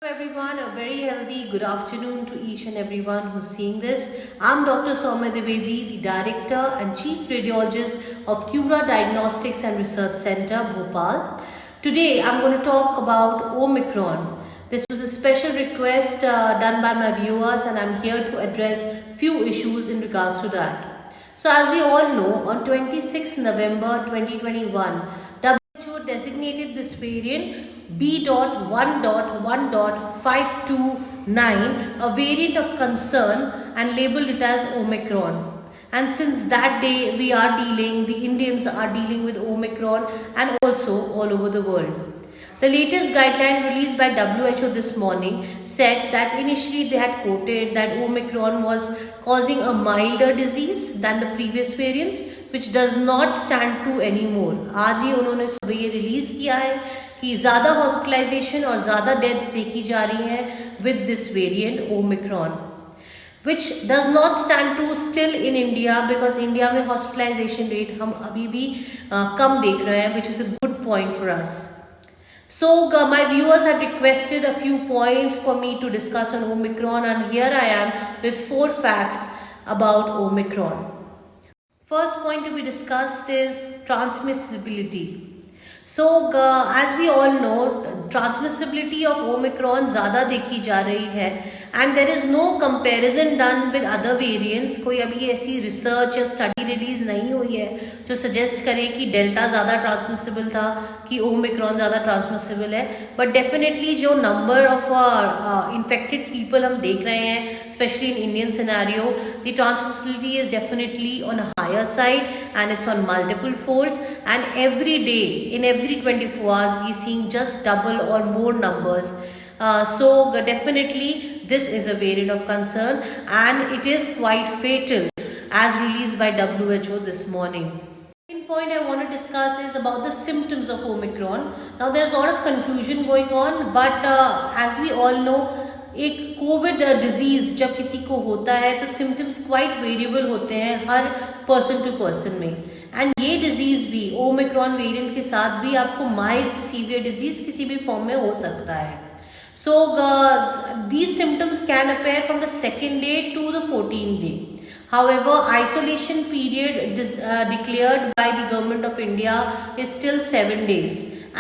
Everyone, a very healthy good afternoon to each and everyone who's seeing this. I'm Dr. Soumya Dwivedi, the Director and Chief Radiologist of Cura Diagnostics and Research Center, Bhopal. Today, I'm going to talk about Omicron. This was a special request done by my viewers, and I'm here to address few issues in regards to that. So, as we all know, on 26 November 2021, WHO designated this variant B.1.1.529 a variant of concern and labeled it as Omicron. And since that day, the Indians are dealing with Omicron and also all over the world. The latest guideline released by WHO this morning said that initially they had quoted that Omicron was causing a milder disease than the previous variants, which does not stand true anymore. आज ही उन्होंने सुबह ये release किया है कि ज़्यादा hospitalisation और ज़्यादा डेथ्स देखी जा रही हैं with this variant Omicron, which does not stand true still in India because India में hospitalization rate हम अभी भी कम देख रहे हैं, which is a good point for us. So my viewers had requested a few points for me to discuss on Omicron, and here I am with 4 facts about Omicron. First point to be discussed is transmissibility. So as we all know, transmissibility of Omicron ज़्यादा देखी जा रही है, and there is no comparison done with other variants. कोई अभी ऐसी research या study release नहीं हुई है जो सजेस्ट करे कि डेल्टा ज़्यादा ट्रांसमिसिबल था कि ओमिक्रॉन ज़्यादा ट्रांसमिसिबल है. बट डेफिनेटली जो नंबर ऑफ इन्फेक्टेड पीपल हम देख रहे हैं, specially in Indian scenario, the transmissibility is definitely on a higher side and it's on multiple folds, and every day in every 24 hours we seeing just double or more numbers. So definitely this is a variant of concern, and it is quite fatal as released by WHO this morning. Second point I want to discuss is about the symptoms of Omicron. Now there's a lot of confusion going on, but as we all know, एक Covid disease जब किसी को होता है तो symptoms quite variable होते हैं हर person to person में, एंड ये डिजीज भी ओमिक्रॉन वेरिएंट के साथ भी आपको माइल्ड सीवियर डिजीज किसी भी फॉर्म में हो सकता है. So these symptoms can appear from the second day to the 14th day. However, isolation period declared by the government of India is still 7 days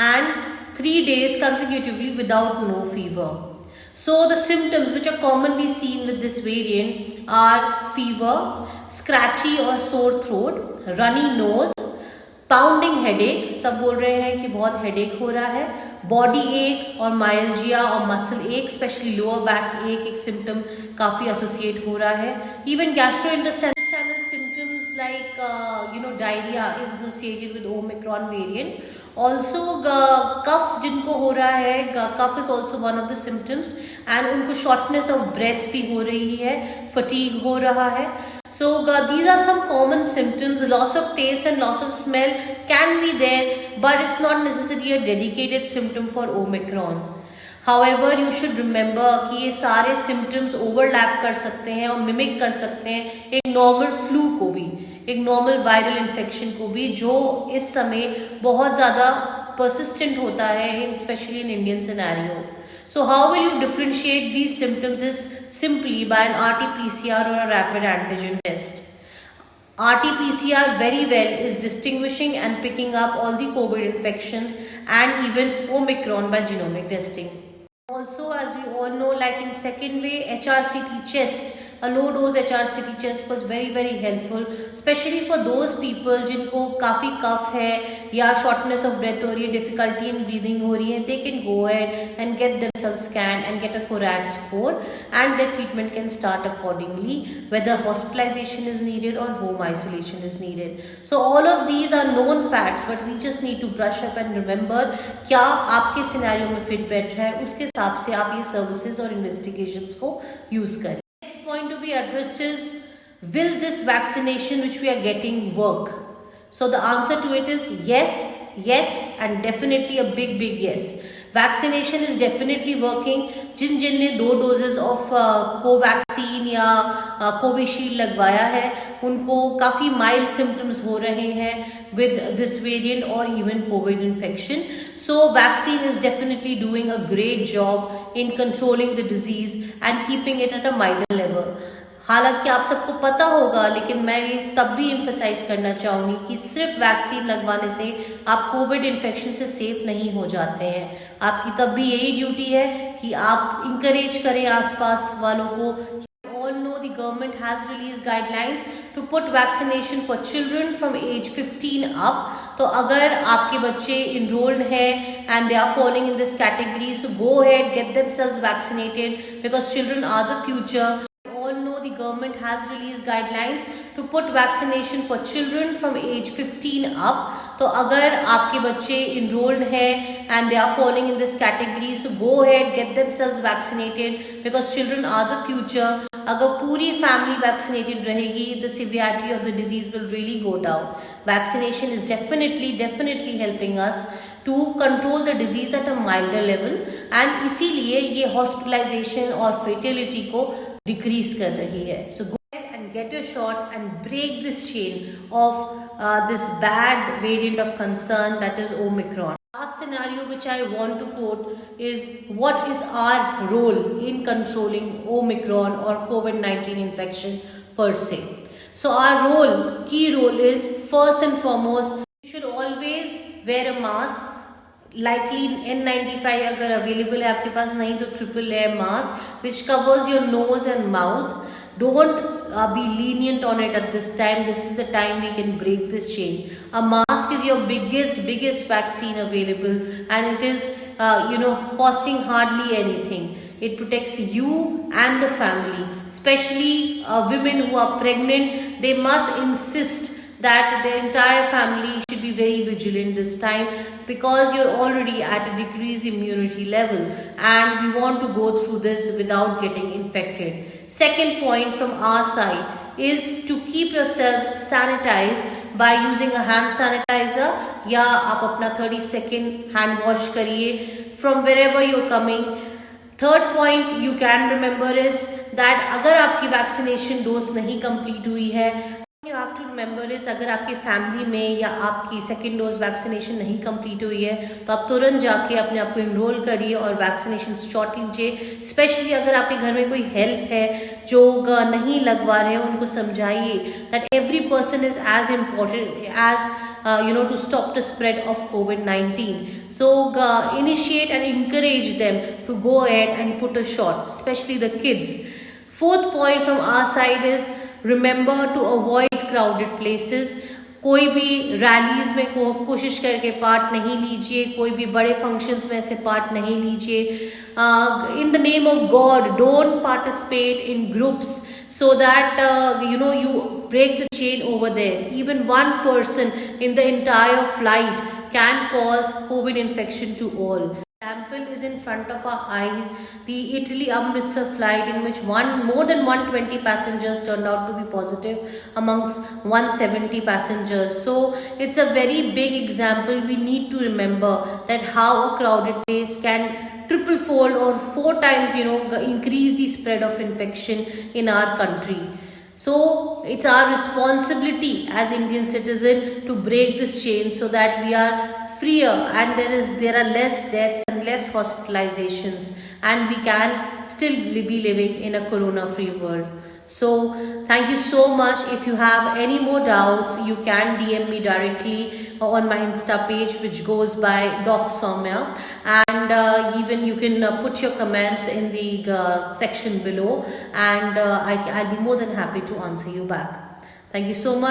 and 3 days consecutively without no fever. So the symptoms which are commonly seen with this variant are fever, scratchy or sore throat, runny nose, pounding headache, सब बोल रहे हैं कि बहुत headache हो रहा है, body ache और myalgia और muscle ache, especially lower back ache एक symptom काफ़ी associate हो रहा है. Even gastrointestinal symptoms like diarrhea is associated with Omicron variant. Also cough जिनको हो रहा है, cough is also one of the symptoms, and उनको shortness of breath भी हो रही है, fatigue हो रहा है. So these are some common symptoms. Loss of taste and loss of smell can be there, but it's not necessarily a dedicated symptom for Omicron. However, you should remember कि ये सारे symptoms overlap कर सकते हैं और mimic कर सकते हैं एक normal flu को भी, एक normal viral infection को भी, जो इस समय बहुत ज़्यादा persistent होता है, especially in Indian scenario. So how will you differentiate these symptoms is simply by an RT-PCR or a rapid antigen test. RT-PCR very well is distinguishing and picking up all the COVID infections and even Omicron by genomic testing. Also, as we all know, like in second wave, HRCT chest, a low dose HRCT chest was very very helpful, especially for those people जिनको काफ़ी कफ है या shortness of breath हो रही है, difficulty in breathing हो रही है, they can go ahead and get themselves scanned and get a CORAD score, and their treatment can start accordingly, whether hospitalization is needed or home isolation is needed. So all of these are known facts, but we just need to brush up and remember क्या आपके scenario में fit बैठ है, उसके हिसाब से आप ये सर्विसेज और इन्वेस्टिगेशंस को यूज़ करें. Next point to be addressed is, will this vaccination which we are getting work? So the answer to it is yes, and definitely a big yes. Vaccination is definitely working. जिन जिन ने 2 doses of Covaxin या Covishield लगवाया है उनको काफ़ी mild symptoms हो रहे हैं with this variant or even COVID infection. So vaccine is definitely doing a great job in controlling the disease and keeping it at a milder level. हालांकि आप सबको पता होगा, लेकिन मैं ये तब भी एम्फसाइज करना चाहूँगी कि सिर्फ वैक्सीन लगवाने से आप कोविड इन्फेक्शन से सेफ नहीं हो जाते हैं. आपकी तब भी यही ड्यूटी है कि आप इंकरेज करें आसपास वालों को. All know the government has released guidelines to put vaccination for children from age 15 up. तो अगर आपके बच्चे enrolled हैं and they are falling in this category, so go ahead, get themselves vaccinated because children are the future. All know the government has released guidelines to put vaccination for children from age 15 up. तो अगर आपके बच्चे enrolled हैं and they are falling in this category, so go ahead, get themselves vaccinated because children are the future. अगर पूरी family vaccinated रहेगी, the severity of the disease will really go down. Vaccination is definitely helping us to control the disease at a milder level and इसीलिए ये hospitalization और fatality को decrease कर रही है. So go ahead and get your shot and break this chain of this bad variant of concern, that is Omicron. Last scenario which I want to quote is, what is our role in controlling Omicron or COVID-19 infection per se? So our key role is, first and foremost, you should always wear a mask. Likely N95 अगर available है आपके पास, नहीं तो triple layer mask which covers your nose and mouth. Don't be lenient on it at this time. This is the time we can break this chain. A mask is your biggest vaccine available, and it is costing hardly anything. It protects you and the family, especially women who are pregnant. They must insist that the entire family should be very vigilant this time because you're already at a decreased immunity level and we want to go through this without getting infected. Second point from our side is to keep yourself sanitized by using a hand sanitizer या आप अपना 30-second hand wash करिए from wherever you're coming. Third point you can remember is that अगर आपकी vaccination dose नहीं complete हुई है, you have to remember is, अगर आपके फैमिली में या आपकी सेकेंड डोज वैक्सीनेशन नहीं कंप्लीट हुई है तो आप तुरंत जाके अपने आप को इनरोल करिए और वैक्सीनेशन शॉट लीजिए. स्पेशली अगर आपके घर में कोई हेल्प है जो नहीं लगवा रहे हैं, उनको समझाइए that every person is as important as to stop the spread of COVID-19. So initiate and encourage them to go ahead and put a shot, especially the kids. Fourth point from our side is, remember to avoid crowded places. कोई भी rallies में कोशिश करके part नहीं लीजिए, कोई भी बड़े फंक्शंस में से पार्ट नहीं लीजिए. In the name of God, don't participate in groups so that you break the chain over there. Even one person in the entire flight can cause COVID infection to all. Example is in front of our eyes, the Italy Amritsar flight in which more than 120 passengers turned out to be positive amongst 170 passengers. So it's a very big example. We need to remember that how a crowded place can triple fold or 4 times increase the spread of infection in our country. So it's our responsibility as Indian citizen to break this chain so that we are freer and there are less deaths and less hospitalizations and we can still be living in a corona free world. So thank you so much. If you have any more doubts, you can DM me directly on my Insta page which goes by Doc Soumya, and even you can put your comments in the section below and I'll be more than happy to answer you back. Thank you so much.